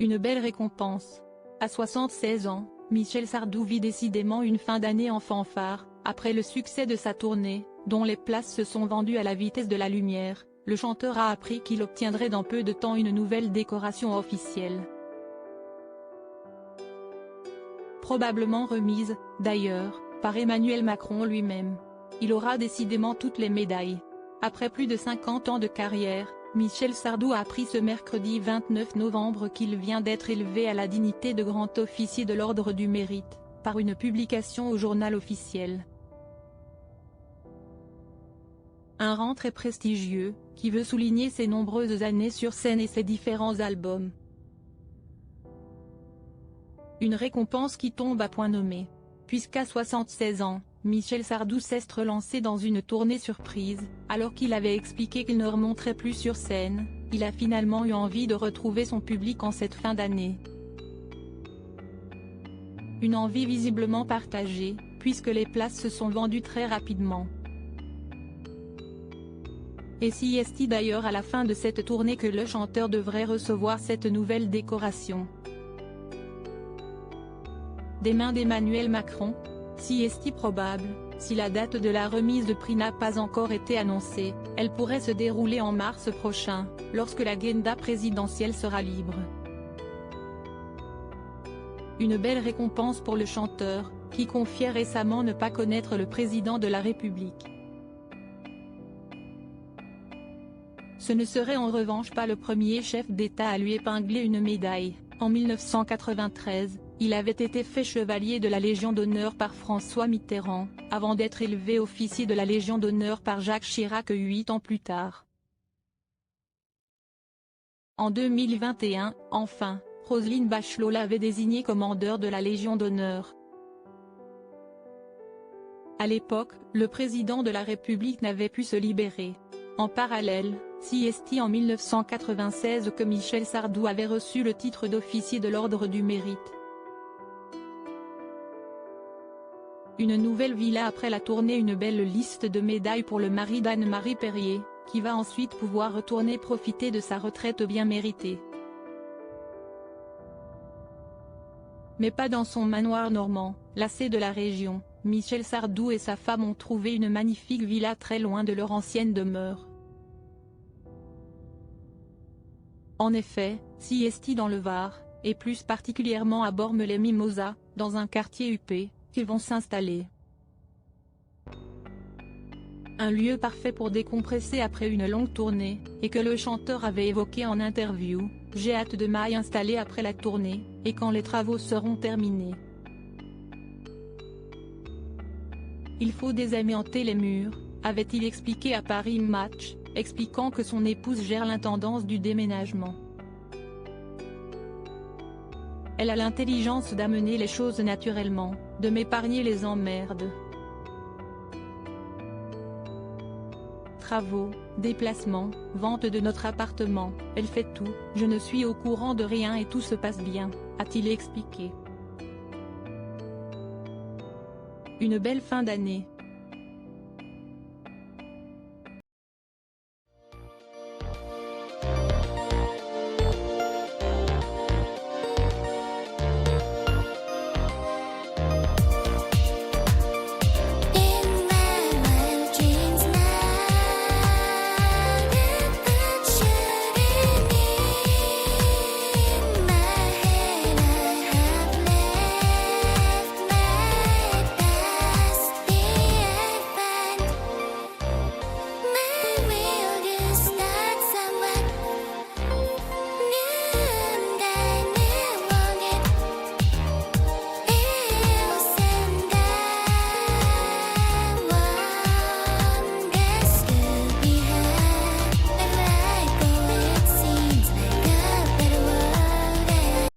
Une belle récompense. À 76 ans, Michel Sardou vit décidément une fin d'année en fanfare. Après le succès de sa tournée, dont les places se sont vendues à la vitesse de la lumière, le chanteur a appris qu'il obtiendrait dans peu de temps une nouvelle décoration officielle. Probablement remise, d'ailleurs, par Emmanuel Macron lui-même. Il aura décidément toutes les médailles. Après plus de 50 ans de carrière, Michel Sardou a appris ce mercredi 29 novembre qu'il vient d'être élevé à la dignité de grand officier de l'Ordre du Mérite, par une publication au journal officiel. Un rang très prestigieux, qui veut souligner ses nombreuses années sur scène et ses différents albums. Une récompense qui tombe à point nommé. Puisqu'à 76 ans, Michel Sardou s'est relancé dans une tournée surprise, alors qu'il avait expliqué qu'il ne remonterait plus sur scène, il a finalement eu envie de retrouver son public en cette fin d'année. Une envie visiblement partagée, puisque les places se sont vendues très rapidement. Et si est-il d'ailleurs à la fin de cette tournée que le chanteur devrait recevoir cette nouvelle décoration des mains d'Emmanuel Macron? Si est-il probable, si la date de la remise de prix n'a pas encore été annoncée, elle pourrait se dérouler en mars prochain, lorsque l'agenda présidentiel sera libre. Une belle récompense pour le chanteur, qui confiait récemment ne pas connaître le président de la République. Ce ne serait en revanche pas le premier chef d'État à lui épingler une médaille. En 1993, il avait été fait chevalier de la Légion d'honneur par François Mitterrand, avant d'être élevé officier de la Légion d'honneur par Jacques Chirac 8 ans plus tard. En 2021, enfin, Roselyne Bachelot l'avait désigné commandeur de la Légion d'honneur. À l'époque, le président de la République n'avait pu se libérer. En parallèle, c'est en 1996 que Michel Sardou avait reçu le titre d'officier de l'Ordre du Mérite. Une nouvelle villa après la tournée, une belle liste de médailles pour le mari d'Anne-Marie Perrier, qui va ensuite pouvoir retourner profiter de sa retraite bien méritée. Mais pas dans son manoir normand, lassé de la région, Michel Sardou et sa femme ont trouvé une magnifique villa très loin de leur ancienne demeure. En effet, c'est dans le Var, et plus particulièrement à Bormes-les-Mimosas, dans un quartier huppé, qu'ils vont s'installer. Un lieu parfait pour décompresser après une longue tournée, et que le chanteur avait évoqué en interview. J'ai hâte de m'y installer après la tournée, et quand les travaux seront terminés. Il faut désamianter les murs, avait-il expliqué à Paris Match, expliquant que son épouse gère l'intendance du déménagement. Elle a l'intelligence d'amener les choses naturellement, de m'épargner les emmerdes. Travaux, déplacements, vente de notre appartement, elle fait tout, je ne suis au courant de rien et tout se passe bien, a-t-il expliqué. Une belle fin d'année.